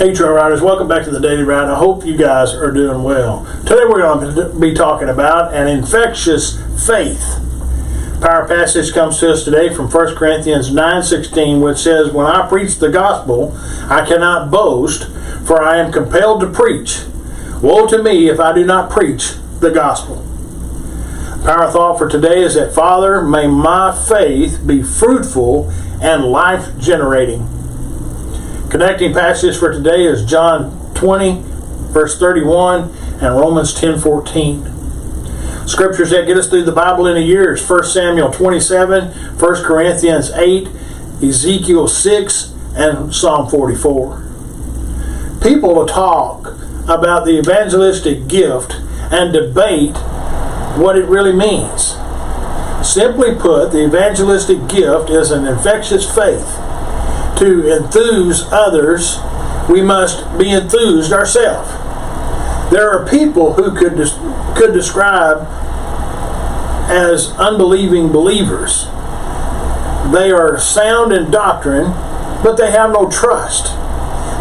Hey Trail Riders, welcome back to the Daily Ride. I hope you guys are doing well. Today we're going to be talking about an infectious faith. Power passage comes to us today from 1 Corinthians 9:16, which says, "When I preach the gospel, I cannot boast, for I am compelled to preach. Woe to me if I do not preach the gospel." Power thought for today is that, Father, may my faith be fruitful and life-generating. Connecting passages for today is John 20, verse 31, and Romans 10:14. Scriptures that get us through the Bible in a year is 1 Samuel 27, 1 Corinthians 8, Ezekiel 6, and Psalm 44. People will talk about the evangelistic gift and debate what it really means. Simply put, the evangelistic gift is an infectious faith. To enthuse others, we must be enthused ourselves. There are people who could describe as unbelieving believers. They are sound in doctrine, but they have no trust.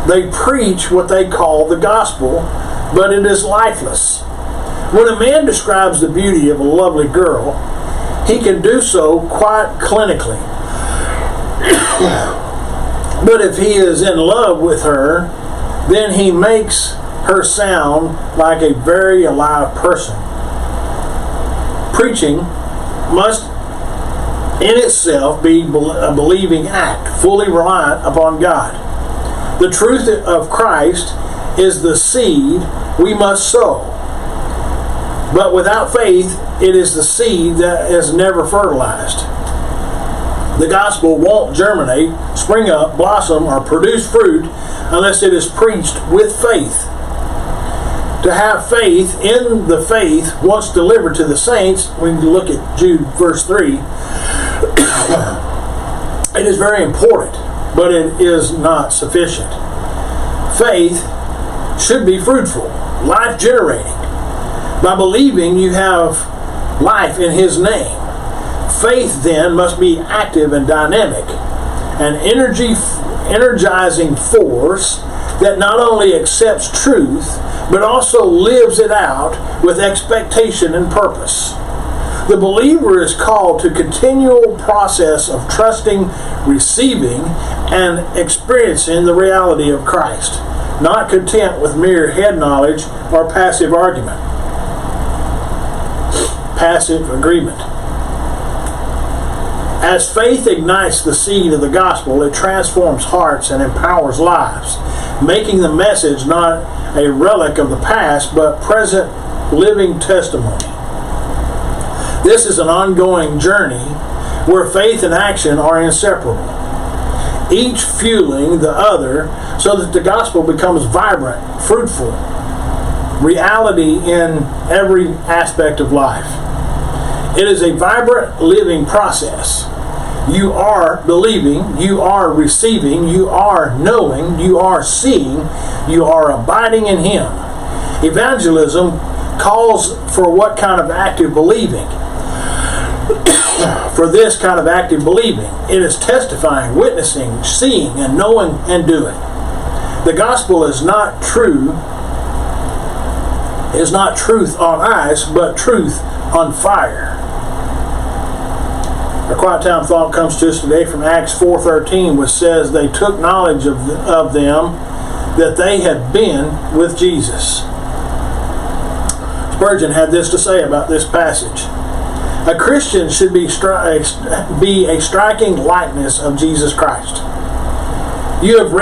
They preach what they call the gospel, but it is lifeless. When a man describes the beauty of a lovely girl, he can do so quite clinically. But if he is in love with her, then he makes her sound like a very alive person. Preaching must in itself be a believing act, fully reliant upon God. The truth of Christ is the seed we must sow. But without faith, it is the seed that is never fertilized. The gospel won't germinate, spring up, blossom, or produce fruit unless it is preached with faith. To have faith in the faith once delivered to the saints, when you look at Jude verse 3, it is very important, but it is not sufficient. Faith should be fruitful, life-generating. By believing, you have life in His name. Faith then must be active and dynamic, an energizing force that not only accepts truth, but also lives it out with expectation and purpose. The believer is called to continual process of trusting, receiving, and experiencing the reality of Christ, not content with mere head knowledge or passive argument. Passive agreement. As faith ignites the seed of the gospel, it transforms hearts and empowers lives, making the message not a relic of the past, but present living testimony. This is an ongoing journey where faith and action are inseparable, each fueling the other so that the gospel becomes vibrant, fruitful, reality in every aspect of life. It is a vibrant living process. You are believing, you are receiving, you are knowing, you are seeing, you are abiding in Him. Evangelism calls for what kind of active believing? For this kind of active believing, it is testifying, witnessing, seeing, and knowing and doing. The gospel is not truth on ice, but truth on fire. A quiet time thought comes to us today from Acts 4:13, which says they took knowledge of them that they had been with Jesus. Spurgeon had this to say about this passage. A Christian should be a striking likeness of Jesus Christ. You have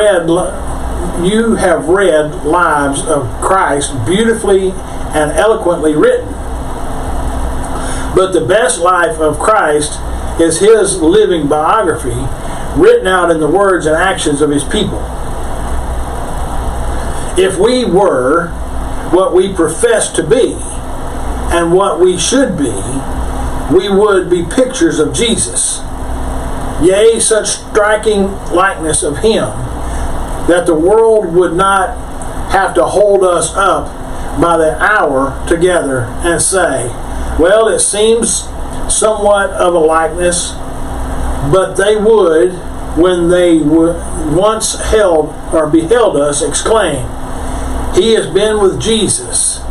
read lives of Christ beautifully and eloquently written. But the best life of Christ is His living biography, written out in the words and actions of His people. If we were what we profess to be and what we should be, we would be pictures of Jesus. Yea, such striking likeness of Him that the world would not have to hold us up by the hour together and say, well, it seems somewhat of a likeness, but they would when they once held or beheld us, exclaim, "He has been with Jesus.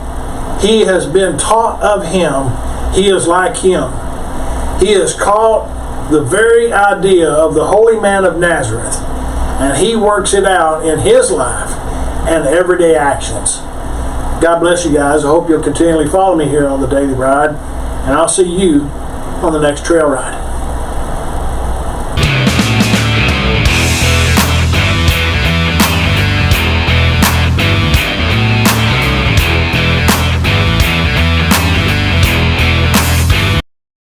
He has been taught of him. He is like him. He has caught the very idea of the holy man of Nazareth, and he works it out in his life and everyday actions." God bless you guys. I hope you'll continually follow me here on the Daily Ride, and I'll see you on the next trail ride.